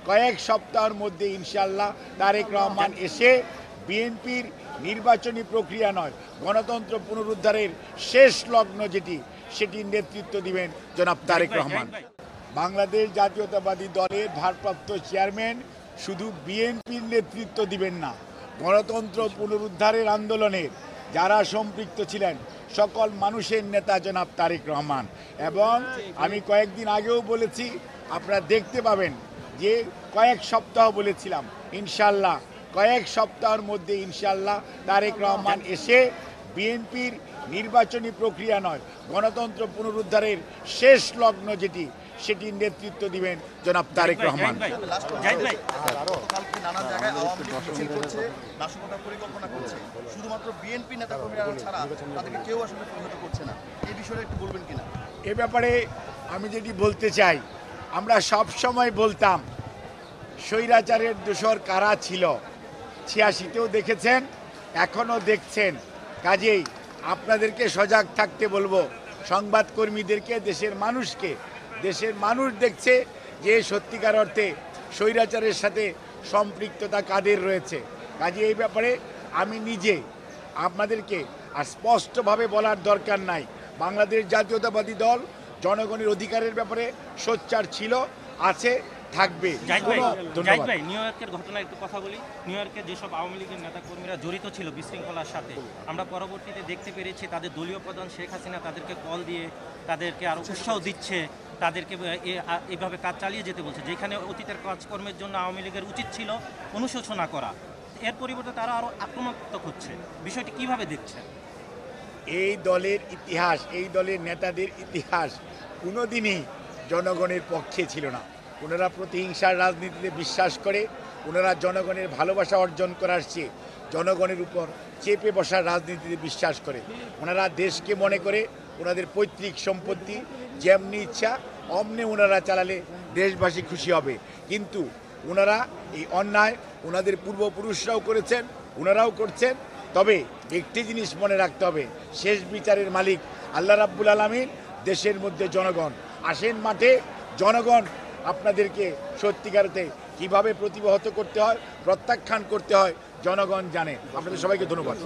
কয়েক সপ্তাহের মধ্যে ইনশাআল্লাহ তারেক রহমান এসে বিএনপির নির্বাচনী প্রক্রিয়া নয়, গণতন্ত্র পুনরুদ্ধারের শেষ লগ্ন সেটির নেতৃত্ব দিবেন জনাব তারেক রহমান। বাংলাদেশ জাতীয়তাবাদী দলের ভারপ্রাপ্ত চেয়ারম্যান শুধু বিএনপির নেতৃত্ব দিবেন না, গণতন্ত্র পুনরুদ্ধারের আন্দোলনের যারা সম্পৃক্ত ছিলেন সকল মানুষের নেতা জনাব তারেক রহমান। এবং আমি কয়েকদিন আগেও বলেছি, আপনারা দেখতে পাবেন যে কয়েক সপ্তাহ বলেছিলাম, ইনশাআল্লাহ কয়েক সপ্তাহের মধ্যে ইনশাআল্লাহ তারেক রহমান এসে বিএনপির নির্বাচনী প্রক্রিয়া নয়, গণতন্ত্র পুনরুদ্ধারের শেষ লগ্ন সেটির নেতৃত্ব দিবেন জনাব তারেক রহমান। এ ব্যাপারে আমি যেটি বলতে চাই, আমরা সব সময় বলতাম স্বৈরাচারের দোসর কারা ছিল, 86তেও দেখেছেন, এখনও দেখছেন। কাজেই আপনাদেরকে সজাগ থাকতে বলবো, সংবাদকর্মীদেরকে, দেশের মানুষকে। দেশের মানুষ দেখছে যে সত্যিকার অর্থে স্বৈরাচারের সাথে সম্পৃক্ততা কাদের রয়েছে। কাজে এই ব্যাপারে আমি নিজে আপনাদেরকে আর স্পষ্টভাবে বলার দরকার নাই। বাংলাদেশ জাতীয়তাবাদী দল জনগণের অধিকারের ব্যাপারে সোচ্চার ছিল, আছে, থাকবে। নিউ ইয়র্কের ঘটনা একটু কথা বলি। নিউ ইয়র্কে যেসব আওয়ামী লীগের নেতাকর্মীরা জড়িত ছিল বিশৃঙ্খলার সাথে, আমরা পরবর্তীতে দেখতে পেরেছি তাদের দলীয় প্রধান শেখ হাসিনা তাদেরকে কল দিয়ে তাদেরকে আরও উৎসাহ দিচ্ছে, তাদেরকে এইভাবে কাজ চালিয়ে যেতে বলছে, যেখানে অতীতের কাজকর্মের জন্য আওয়ামী লীগের উচিত ছিল অনুশোচনা করা। এর পরিবর্তে তারা আরও আক্রমণাত্মক হচ্ছে। বিষয়টি কিভাবে দেখছেন? এই দলের ইতিহাস, এই দলের নেতাদের ইতিহাস কোনোদিনই জনগণের পক্ষে ছিল না। ওনারা প্রতিহিংসার রাজনীতিতে বিশ্বাস করে, ওনারা জনগণের ভালোবাসা অর্জন করার চেয়ে জনগণের উপর চেপে বসার রাজনীতিতে বিশ্বাস করে। ওনারা দেশকে মনে করে ওনাদের পৈতৃক সম্পত্তি যেমনি ইচ্ছা অমনি ওনারা চালালে দেশবাসী খুশি হবে। কিন্তু ওনারা এই অন্যায় ওনাদের পূর্বপুরুষরাও করেছেন, ওনারাও করছেন। তবে একটি জিনিস মনে রাখতে হবে, শেষ বিচারের মালিক আল্লাহ রাব্বুল আলামিন, দেশের মধ্যে জনগণ। আসেন মাঠে, জনগণ আপনাদেরকে সত্যিকারতে কিভাবে প্রতিহত করতে হয়, প্রত্যাখ্যান করতে হয়, জনগণ জানে। আপনাদের সবাইকে ধন্যবাদ।